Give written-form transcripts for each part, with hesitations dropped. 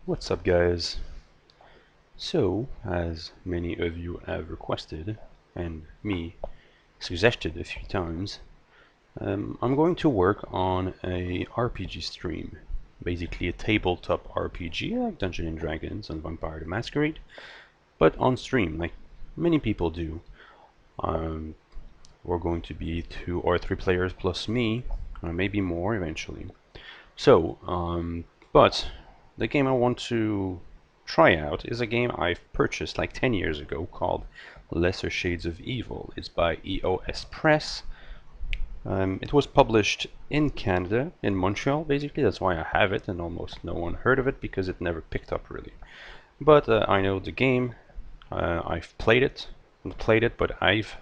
What's up, guys? So, as many of you have requested, and me suggested a few times, I'm going to work on a RPG stream. Basically a tabletop RPG like Dungeons and Dragons and Vampire the Masquerade, but on stream, like many people do. Um, we're going to be 2 or 3 players plus me, or maybe more eventually. So, but the game I want to try out is a game I've purchased like 10 years ago called Lesser Shades of Evil. It's by EOS Press. It was published in Canada, in Montreal basically, that's why I have it, and almost no one heard of it because it never picked up really. But I know the game, I've played it, but I've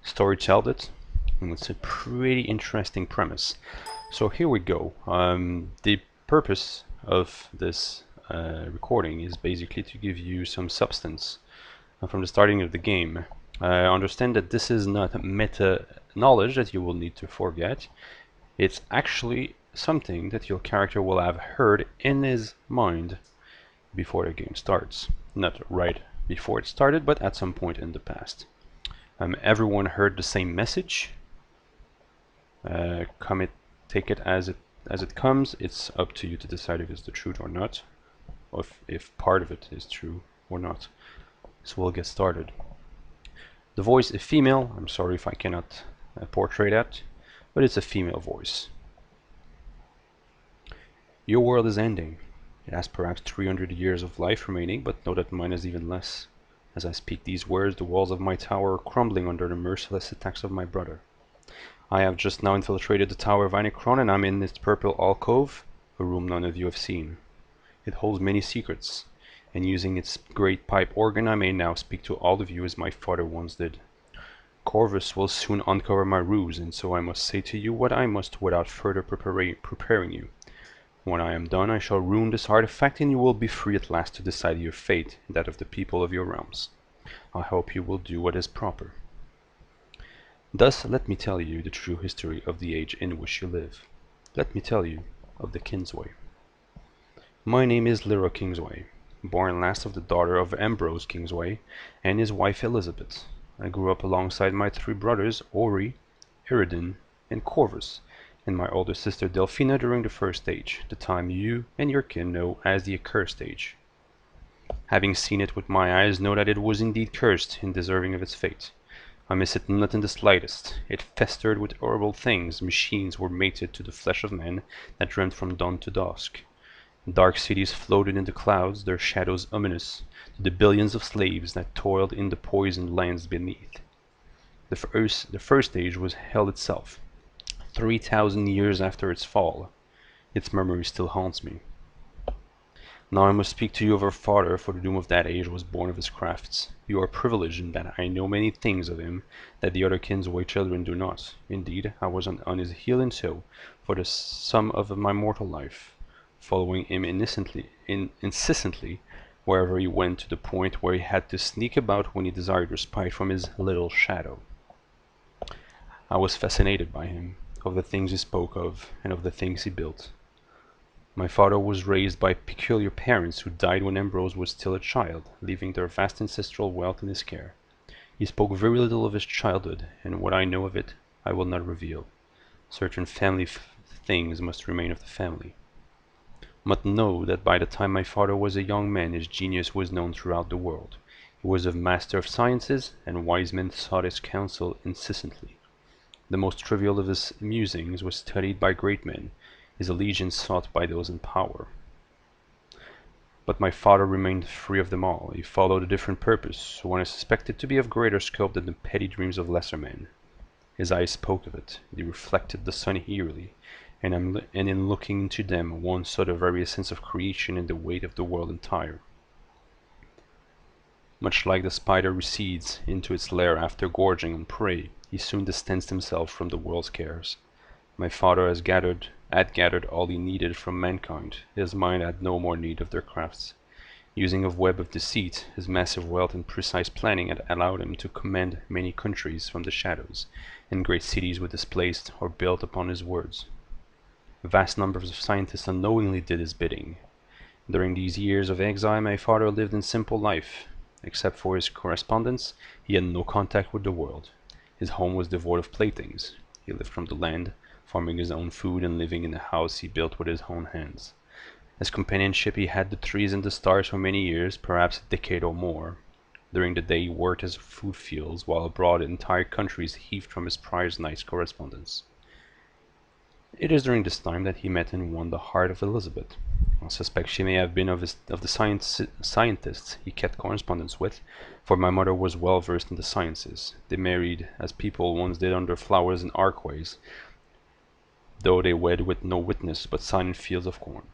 storytelled it, and it's a pretty interesting premise. So here we go. The purpose of this recording is basically to give you some substance from the starting of the game. Understand that this is not meta knowledge that you will need to forget. It's actually something that your character will have heard in his mind before the game starts. Not right before it started, but at some point in the past. Everyone heard the same message. Take it as it comes. It's up to you to decide if it's the truth or not, or if part of it is true or not. So we'll get started. The voice is female. I'm sorry if I cannot portray that, but it's a female voice. Your world is ending. It has perhaps 300 years of life remaining, but know that mine is even less. As I speak these words, the walls of my tower are crumbling under the merciless attacks of my brother. I have just now infiltrated the Tower of Anachron, and I'm in its purple alcove, a room none of you have seen. It holds many secrets, and using its great pipe organ I may now speak to all of you as my father once did. Corvus will soon uncover my ruse, and so I must say to you what I must without further preparing you. When I am done, I shall ruin this artifact, and you will be free at last to decide your fate and that of the people of your realms. I hope you will do what is proper. Thus let me tell you the true history of the age in which you live. Let me tell you of the Kingsway. My name is Lyra Kingsway, born last of the daughter of Ambrose Kingsway and his wife Elizabeth. I grew up alongside my 3 brothers Ori, Iridan, and Corvus, and my older sister Delphina during the first age, the time you and your kin know as the accursed age. Having seen it with my eyes, know that it was indeed cursed and deserving of its fate. I miss it not in the slightest. It festered with horrible things. Machines were mated to the flesh of men that dreamt from dawn to dusk. Dark cities floated in the clouds, their shadows ominous to the billions of slaves that toiled in the poisoned lands beneath. The first age was hell itself. 3,000 years after its fall, its memory still haunts me. Now I must speak to you of our father, for the doom of that age was born of his crafts. You are privileged in that I know many things of him that the other Kingsway children do not. Indeed, I was on his heel and toe for the sum of my mortal life, following him incessantly wherever he went, to the point where he had to sneak about when he desired respite from his little shadow. I was fascinated by him, of the things he spoke of, and of the things he built. My father was raised by peculiar parents who died when Ambrose was still a child, leaving their vast ancestral wealth in his care. He spoke very little of his childhood, and what I know of it I will not reveal. Certain family things must remain of the family. But know that by the time my father was a young man his genius was known throughout the world. He was a master of sciences, and wise men sought his counsel incessantly. The most trivial of his musings was studied by great men, his allegiance sought by those in power. But my father remained free of them all. He followed a different purpose, one I suspected to be of greater scope than the petty dreams of lesser men. His eyes spoke of it, they reflected the sun eerily, and in looking into them one saw the very essence of creation and the weight of the world entire. Much like the spider recedes into its lair after gorging on prey, he soon distanced himself from the world's cares. My father had gathered all he needed from mankind. His mind had no more need of their crafts. Using a web of deceit, his massive wealth and precise planning had allowed him to command many countries from the shadows, and great cities were displaced or built upon his words. Vast numbers of scientists unknowingly did his bidding. During these years of exile, my father lived in simple life. Except for his correspondence, he had no contact with the world. His home was devoid of playthings. He lived from the land, farming his own food and living in a house he built with his own hands. As companionship, he had the trees and the stars for many years, perhaps a decade or more. During the day, he worked his food fields, while abroad, entire countries heaved from his prior night's correspondence. It is during this time that he met and won the heart of Elizabeth. I suspect she may have been of the scientists he kept correspondence with, for my mother was well versed in the sciences. They married as people once did under flowers and archways, though they wed with no witness but silent fields of corn.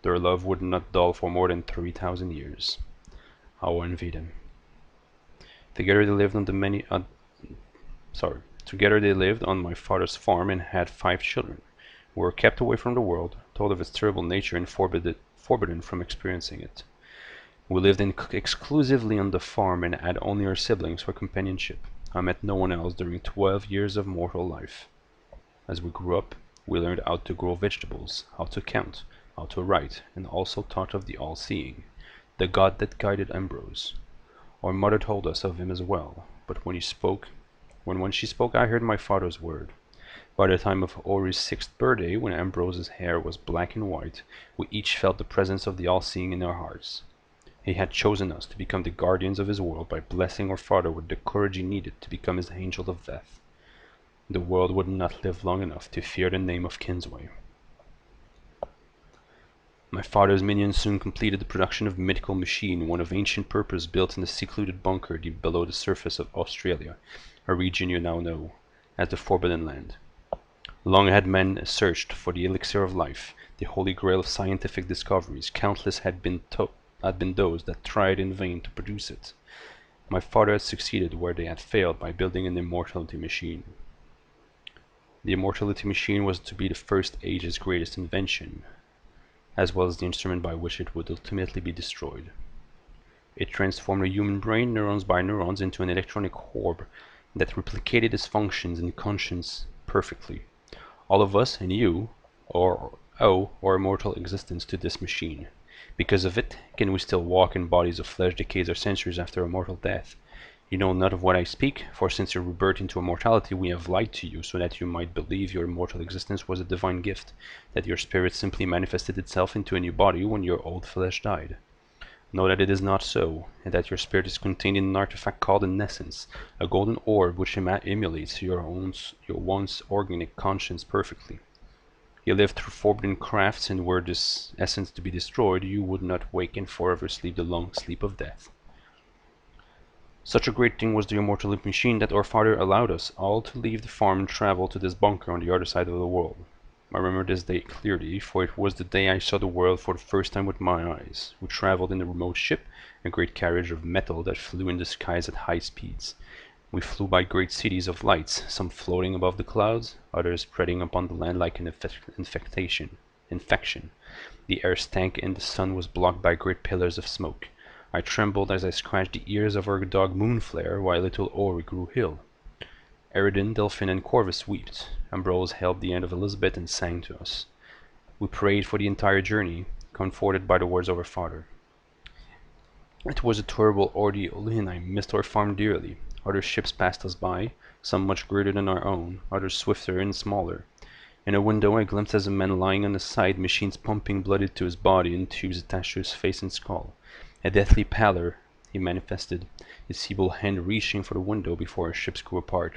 Their love would not dull for more than 3,000 years. How I envy them. Together they lived on the many Together they lived on my father's farm and had 5 children, who were kept away from the world, told of its terrible nature and forbidden from experiencing it. We lived exclusively on the farm and had only our siblings for companionship. I met no one else during 12 years of mortal life. As we grew up, we learned how to grow vegetables, how to count, how to write, and also thought of the All-Seeing, the God that guided Ambrose. Our mother told us of him as well, but when she spoke, I heard my father's word. By the time of Ori's 6th birthday, when Ambrose's hair was black and white, we each felt the presence of the All-Seeing in our hearts. He had chosen us to become the guardians of his world by blessing our father with the courage he needed to become his angel of death. The world would not live long enough to fear the name of Kinsway. My father's minions soon completed the production of a mythical machine, one of ancient purpose, built in a secluded bunker deep below the surface of Australia, a region you now know as the Forbidden Land. Long had men searched for the elixir of life, the holy grail of scientific discoveries. Countless had been those that tried in vain to produce it. My father had succeeded where they had failed by building an immortality machine. The immortality machine was to be the first age's greatest invention, as well as the instrument by which it would ultimately be destroyed. It transformed a human brain, neurons by neurons, into an electronic orb that replicated its functions and conscience perfectly. All of us, and you, owe our immortal existence to this machine. Because of it, can we still walk in bodies of flesh decades or centuries after a mortal death? You know not of what I speak, for since your rebirth into immortality we have lied to you, so that you might believe your immortal existence was a divine gift, that your spirit simply manifested itself into a new body when your old flesh died. Know that it is not so, and that your spirit is contained in an artifact called an essence, a golden orb which emulates your once organic conscience perfectly. You lived through forbidden crafts, and were this essence to be destroyed, you would not wake and forever sleep the long sleep of death. Such a great thing was the immortality machine that our father allowed us all to leave the farm and travel to this bunker on the other side of the world. I remember this day clearly, for it was the day I saw the world for the first time with my eyes. We traveled in a remote ship, a great carriage of metal that flew in the skies at high speeds. We flew by great cities of lights, some floating above the clouds, others spreading upon the land like an infection. The air stank and the sun was blocked by great pillars of smoke. I trembled as I scratched the ears of our dog Moonflare while little Ori grew ill. Eridan, Delphin, and Corvus wept. Ambrose held the hand of Elizabeth and sang to us. We prayed for the entire journey, comforted by the words of our father. It was a terrible ordeal, and I missed our farm dearly. Other ships passed us by, some much greater than our own, others swifter and smaller. In a window I glimpsed as a man lying on his side, machines pumping blood into his body and tubes attached to his face and skull. A deathly pallor he manifested, his feeble hand reaching for the window before our ships grew apart.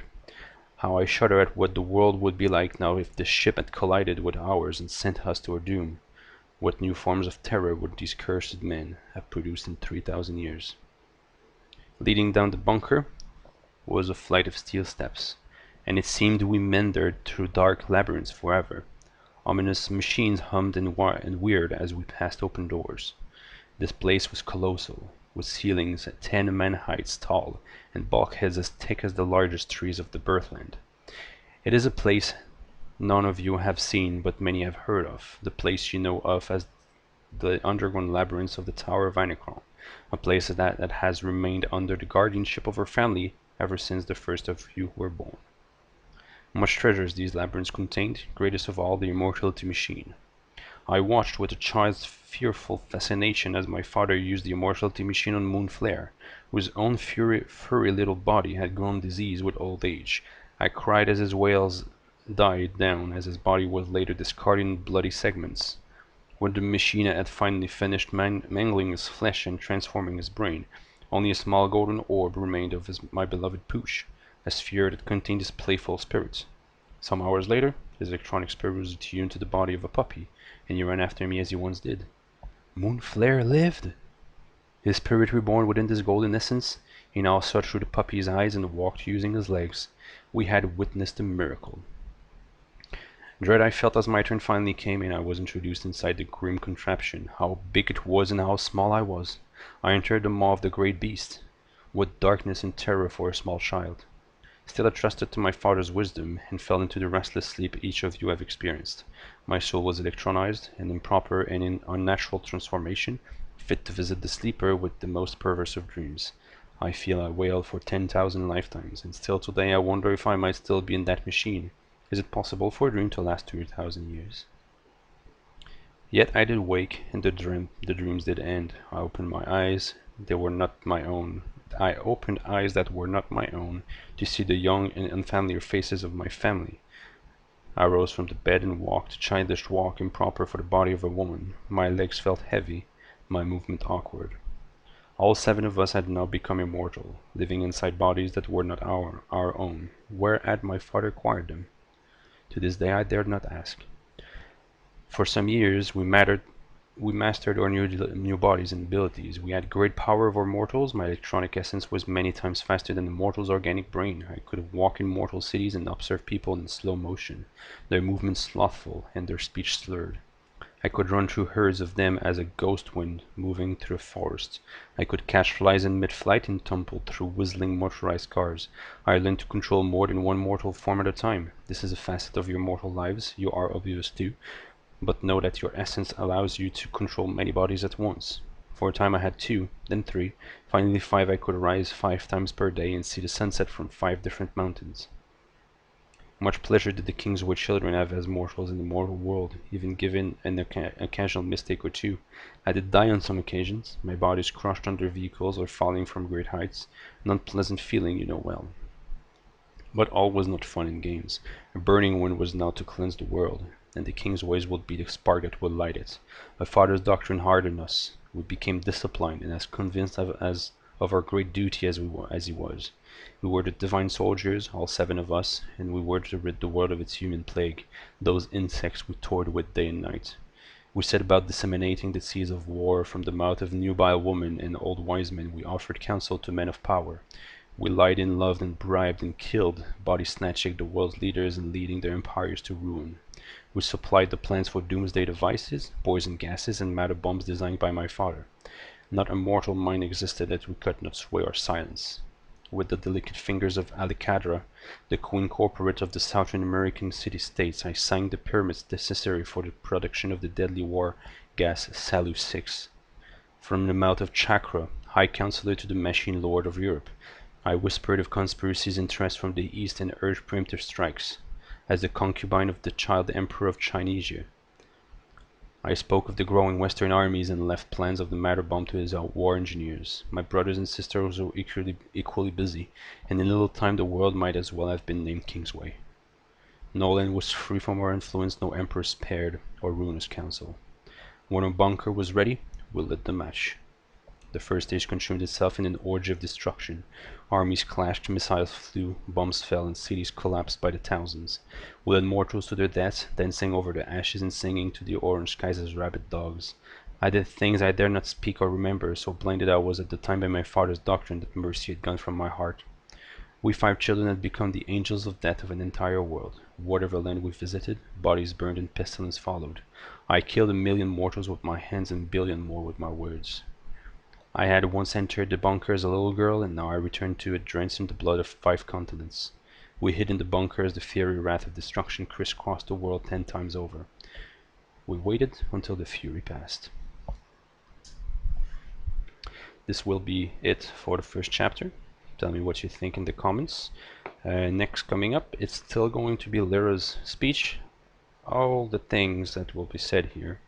How I shudder at what the world would be like now if this ship had collided with ours and sent us to our doom. What new forms of terror would these cursed men have produced in 3,000 years? Leading down the bunker was a flight of steel steps, and it seemed we meandered through dark labyrinths forever. Ominous machines hummed and whirred as we passed open doors. This place was colossal, with ceilings 10 man heights tall, and bulkheads as thick as the largest trees of the Birthland. It is a place none of you have seen, but many have heard of, the place you know of as the underground labyrinths of the Tower of Anacron, a place that has remained under the guardianship of our family ever since the first of you were born. Much treasures these labyrinths contained, greatest of all the immortality machine. I watched with a child's fearful fascination as my father used the immortality machine on Moonflare, whose own furry little body had grown diseased with old age. I cried as his wails died down, as his body was later discarded in bloody segments. When the machine had finally finished mangling his flesh and transforming his brain, only a small golden orb remained of my beloved Pooch, a sphere that contained his playful spirit. Some hours later, his electronic spirit was attuned to the body of a puppy, and he ran after me as he once did. Moonflare lived! His spirit reborn within this golden essence, he now saw through the puppy's eyes and walked using his legs. We had witnessed a miracle. Dread I felt as my turn finally came and I was introduced inside the grim contraption. How big it was and how small I was. I entered the maw of the great beast. What darkness and terror for a small child. Still I trusted to my father's wisdom, and fell into the restless sleep each of you have experienced. My soul was electronized, an improper and unnatural transformation, fit to visit the sleeper with the most perverse of dreams. I feel I wailed for 10,000 lifetimes, and still today I wonder if I might still be in that machine. Is it possible for a dream to last 2,000 years? Yet I did wake, and the dreams did end. I opened my eyes, they were not my own. I opened eyes that were not my own, to see the young and unfamiliar faces of my family. I rose from the bed and walked, a childish walk improper for the body of a woman. My legs felt heavy, my movement awkward. All 7 of us had now become immortal, living inside bodies that were not our own. Where had my father acquired them? To this day I dared not ask. For some years we mastered our new bodies and abilities. We had great power over mortals. My electronic essence was many times faster than the mortal's organic brain. I could walk in mortal cities and observe people in slow motion, their movements slothful and their speech slurred. I could run through herds of them as a ghost wind moving through a forest. I could catch flies in mid-flight and tumble through whistling motorized cars. I learned to control more than one mortal form at a time. This is a facet of your mortal lives. You are oblivious to. But know that your essence allows you to control many bodies at once. For a time I had 2, then 3, finally 5. I could rise 5 times per day and see the sunset from 5 different mountains. Much pleasure did the Kingsway children have as mortals in the mortal world, even given an occasional mistake or two. I did die on some occasions, my bodies crushed under vehicles or falling from great heights, an unpleasant feeling you know well. But all was not fun and games. A burning wind was now to cleanse the world, and the king's ways would be the spark that would light it. My father's doctrine hardened us. We became disciplined and as convinced of our great duty as he was. We were the divine soldiers, all 7 of us, and we were to rid the world of its human plague, those insects we toyed with day and night. We set about disseminating the seeds of war. From the mouth of nubile women and old wise men we offered counsel to men of power. We lied and loved and bribed and killed, body snatching the world's leaders and leading their empires to ruin. We supplied the plans for doomsday devices, poison gases, and matter bombs designed by my father. Not a mortal mind existed that we could not sway or silence. With the delicate fingers of Alicadra, the queen corporate of the Southern American city-states, I sang the pyramids necessary for the production of the deadly war gas Salu-6. From the mouth of Chakra, High Counselor to the Machine Lord of Europe, I whispered of conspiracies and threats from the east and urged preemptive strikes. As the concubine of the child Emperor of Chinesia, I spoke of the growing Western armies and left plans of the matter bomb to his war engineers. My brothers and sisters were equally busy, and in little time the world might as well have been named Kingsway. No land was free from our influence, no emperor spared our ruinous counsel. When our bunker was ready, we lit the match. The first stage consumed itself in an orgy of destruction. Armies clashed, missiles flew, bombs fell, and cities collapsed by the thousands. We led mortals to their deaths, dancing over the ashes and singing to the orange skies as rabid dogs. I did things I dare not speak or remember, so blinded I was at the time by my father's doctrine that mercy had gone from my heart. We 5 children had become the angels of death of an entire world. Whatever land we visited, bodies burned and pestilence followed. I killed 1,000,000 mortals with my hands and 1,000,000,000 more with my words. I had once entered the bunker as a little girl, and now I returned to it drenched in the blood of 5 continents. We hid in the bunker as the fiery wrath of destruction crisscrossed the world 10 times over. We waited until the fury passed. This will be it for the first chapter. Tell me what you think in the comments. Next coming up, it's still going to be Lyra's speech. All the things that will be said here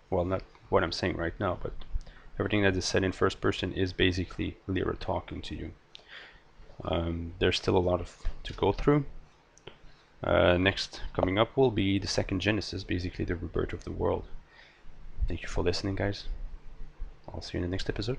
Well, not what I'm saying right now, but everything that is said in first person is basically Lyra talking to you. There's still a lot to go through. Next coming up will be the second Genesis, basically the rebirth of the world. Thank you for listening, guys. I'll see you in the next episode.